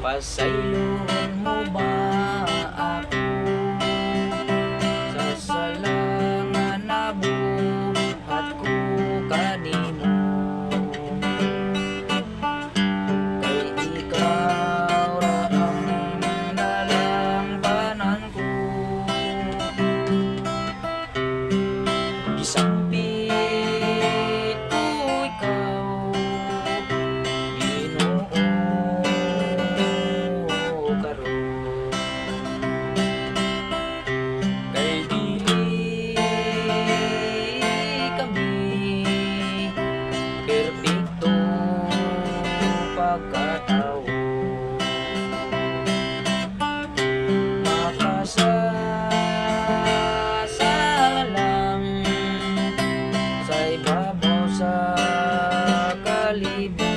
Pasayloon mo ba ako sa salangan na buhat ko kanimo? Kay ikaw ra ang nalangbanan ko. Gisampit ko ikaw, Ginoo, karon. Kay dili kami perpekto pagkatao. Makasasalang sa ibabaw sa kalibot.